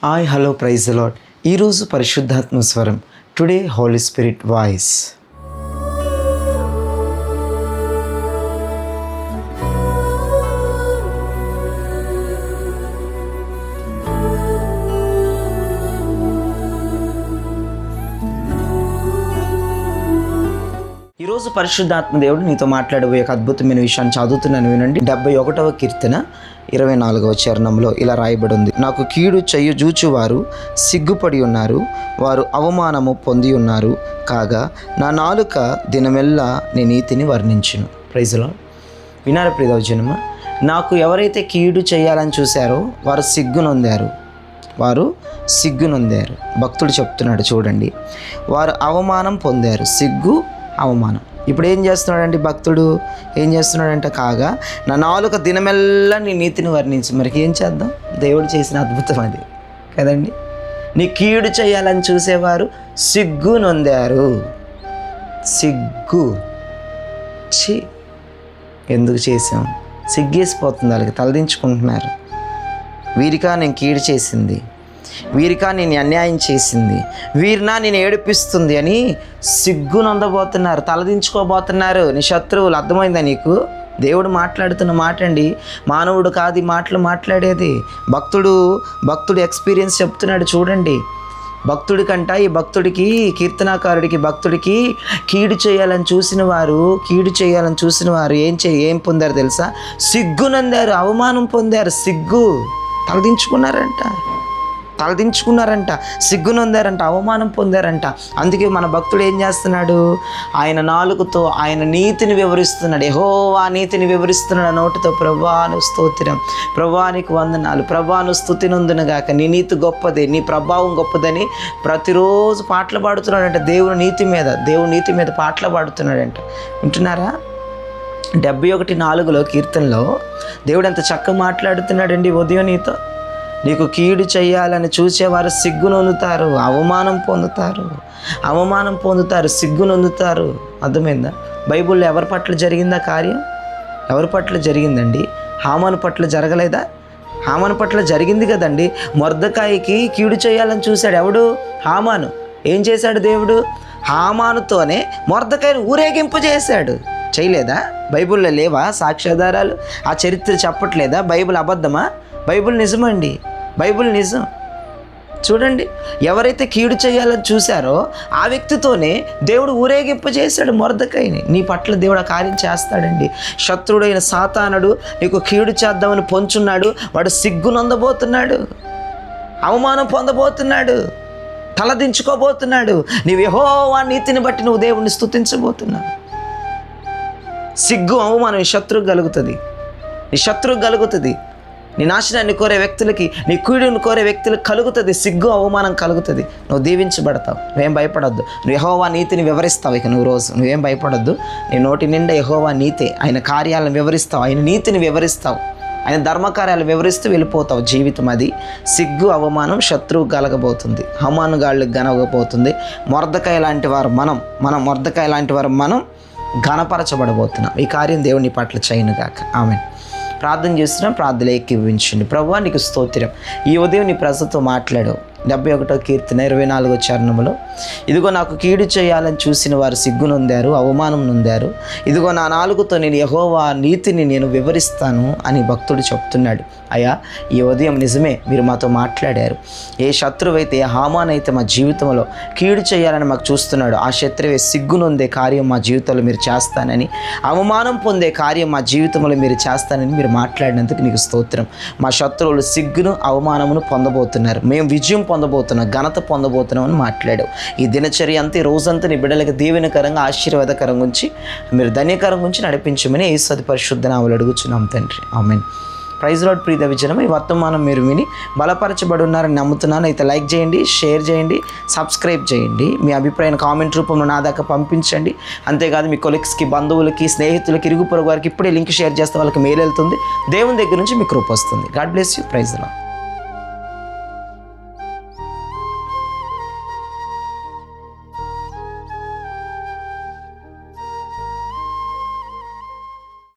Hi hello praise the Lord. ఈరోజు పరిశుద్ధాత్మ స్వరం, టుడే హోలీ స్పిరిట్ వాయిస్. ఈరోజు పరిశుద్ధాత్మ దేవుడు నీతో మాట్లాడబోయే ఒక అద్భుతమైన విషయాన్ని చదువుతున్నాను, వినండి. 71వ కీర్తన 24వ చరణంలో ఇలా రాయబడి ఉంది: నాకు కీడు చెయ్యి జూచువారు సిగ్గుపడి ఉన్నారు, వారు అవమానము పొంది ఉన్నారు, కాగా నా నాలుక దినమెల్లా నీ నీతిని వర్ణించును. Praise lord. వినారా ప్రియదవజనమా? నాకు ఎవరైతే కీడు చేయాలని చూశారో వారు సిగ్గునొందారు. భక్తుడు చెప్తున్నాడు చూడండి, వారు అవమానం పొందారు. సిగ్గు, అవమానం. ఇప్పుడు ఏం చేస్తున్నాడండి భక్తుడు? ఏం చేస్తున్నాడంట? కాగా నా నాలుక దినమెల్లా నీ నీతిని వర్ణించి. మరికి ఏం చేద్దాం? దేవుడు చేసిన అద్భుతం అది కదండి. నీ కీడు చేయాలని చూసేవారు సిగ్గు నొందారు. సిగ్గు, చి ఎందుకు చేసాం? సిగ్గేసిపోతుంది వాళ్ళకి, తలదించుకుంటున్నారు. వీరికా నేను కీడు చేసింది, వీరికా నేను అన్యాయం చేసింది, వీరినా నేను ఏడిపిస్తుంది అని సిగ్గునొందబోతున్నారు, తలదించుకోబోతున్నారు. నీ శత్రువులు. అర్థమైందా నీకు? దేవుడు మాట్లాడుతున్న మాట అండి, మానవుడు కాదు ఈ మాటలు మాట్లాడేది. భక్తుడు ఎక్స్పీరియన్స్ చెప్తున్నాడు చూడండి. ఈ భక్తుడికి, కీర్తనాకారుడికి, భక్తుడికి కీడు చేయాలని చూసిన వారు ఏం పొందారు తెలుసా? సిగ్గునందారు, అవమానం పొందారు. సిగ్గు, తలదించుకున్నారంట, సిగ్గునొందారంట, అవమానం పొందారంట. అందుకే మన భక్తుడు ఏం చేస్తున్నాడు? ఆయన నాలుకతో ఆయన నీతిని వివరిస్తున్నాడు. యెహోవా నీతిని వివరిస్తున్నాడు నోటితో. ప్రభువాను స్తోత్రం, ప్రభువానికి వందనాలు, ప్రభువాను స్తుతి నొందునుగాక, నీ నీతి గొప్పది, నీ ప్రభావం గొప్పదని ప్రతిరోజు పాటలు పాడుతున్నాడంట. దేవుని నీతి మీద పాటలు పాడుతున్నాడంట. వింటున్నారా? 71:4 కీర్తనలో దేవుడు ఎంత చక్కగా మాట్లాడుతున్నాడండి. ఉదయం నీకు కీడు చేయాలని చూసేవారు సిగ్గునొందుతారు, అవమానం పొందుతారు, సిగ్గునొందుతారు. అర్థమైందా? బైబిల్లో ఎవరి పట్ల జరిగిందా కార్యం? ఎవరి పట్ల జరిగిందండి? హామాను పట్ల జరగలేదా? హామాను పట్ల జరిగింది కదండి. మొర్దెకాయికి కీడు చేయాలని చూశాడు. ఎవడు? హామాను. ఏం చేశాడు దేవుడు? హామానుతోనే మొర్దెకాయిని ఊరేగింపు చేశాడు. చేయలేదా? బైబిల్లో లేవా సాక్ష్యాధారాలు? ఆ చరిత్ర చెప్పట్లేదా? బైబిల్ అబద్ధమా? బైబిల్ నిజమండి. బైబిల్ నిజం. చూడండి, ఎవరైతే కీడు చేయాలని చూశారో ఆ వ్యక్తితోనే దేవుడు ఊరేగింపు చేశాడు మొర్దెకాయిని. నీ పట్ల దేవుడు ఆ కార్యం చేస్తాడండి. శత్రుడైన సాతానుడు నీకు కీడు చేద్దామని పొంచున్నాడు. వాడు సిగ్గునొందబోతున్నాడు, అవమానం పొందబోతున్నాడు, తలదించుకోబోతున్నాడు. నీవు యెహోవా నీతిని బట్టి నువ్వు దేవుణ్ణి స్తుతించబోతున్నావు. సిగ్గు, అవమానం నీ శత్రువు కలుగుతుంది. నీ నాశనాన్ని కోరే వ్యక్తులకి, నీ కీడును కోరే వ్యక్తులకు కలుగుతుంది. సిగ్గు, అవమానం కలుగుతుంది. నువ్వు దీవించబడతావు. నువ్వేం భయపడొద్దు. నువ్వు యెహోవా నీతిని వివరిస్తావు. ఇక నువ్వేం భయపడొద్దు. నీ నోటి నిండా యెహోవా నీతే. ఆయన కార్యాలను వివరిస్తావు, ఆయన నీతిని వివరిస్తావు, ఆయన ధర్మకార్యాలు వివరిస్తూ వెళ్ళిపోతావు. జీవితం అది. సిగ్గు, అవమానం శత్రువు కలగబోతుంది, హమానుగాళ్ళకి గనవబోతుంది. మొర్దెకాయ లాంటి వారు మనం ఘనపరచబడబోతున్నాం. ఈ కార్యం దేవుని పట్ల చేయనుగాక. ఆమేన్. ప్రార్థన చేస్తున్నాం. ప్రార్థన ఏకీభవించండి. ప్రభువా నీకు స్తోత్రం. ఈ ఉదయం నీ ప్రజలతో మాట్లాడావు. 71వ కీర్తన 24వ చరణంలో, ఇదిగో నాకు కీడు చేయాలని చూసిన వారు సిగ్గునొందారు, అవమానం నొందారు. ఇదిగో నా నాలుకతో నేను యెహోవా నీతిని నేను వివరిస్తాను అని భక్తుడు చెప్తున్నాడు. అయ్యా, ఈ ఉదయం నిజమే మీరు మాతో మాట్లాడారు. ఏ శత్రువైతే, ఏ హామానైతే మా జీవితంలో కీడు చేయాలని మాకు చూస్తున్నాడు, ఆ శత్రువే సిగ్గునొందే కార్యం మా జీవితంలో మీరు చేస్తానని, అవమానం పొందే కార్యం మా జీవితంలో మీరు చేస్తానని మీరు మాట్లాడినందుకు నీకు స్తోత్రం. మా శత్రువులు సిగ్గును, అవమానమును పొందబోతున్నారు. మేము విజయం పొందబోతున్నాం, ఘనత పొందబోతున్నాం అని మాట్లాడావు. ఈ దినచర్య అంతా, ఈ రోజంతా నీ బిడ్డలకు దీవెనకరంగా, ఆశీర్వాదకరంగా ఉంచి, మీరు ధన్యకరంగా ఉంచి నడిపించమని యేసు పరిశుద్ధ నామములో అడుగుచున్నాం తండ్రి. ఆమేన్. Praise lord. ప్రియ విజనం, ఈ వర్తమానం మీరు విని బలపరచబడి ఉన్నారని నమ్ముతున్నాను. అయితే లైక్ చేయండి, షేర్ చేయండి, సబ్స్క్రైబ్ చేయండి. మీ అభిప్రాయాన్ని కామెంట్ రూపంలో నా దాకా పంపించండి. అంతేకాదు మీ కొలీగ్స్కి, బంధువులకి, స్నేహితులకి, ఇరుగు పొరుగు వారికి ఇప్పుడే లింక్ షేర్ చేస్తే వాళ్ళకి మెయిల్ వెళ్తుంది. దేవుని దగ్గర నుంచి మీకు కృప వస్తుంది. God bless you. Praise lord.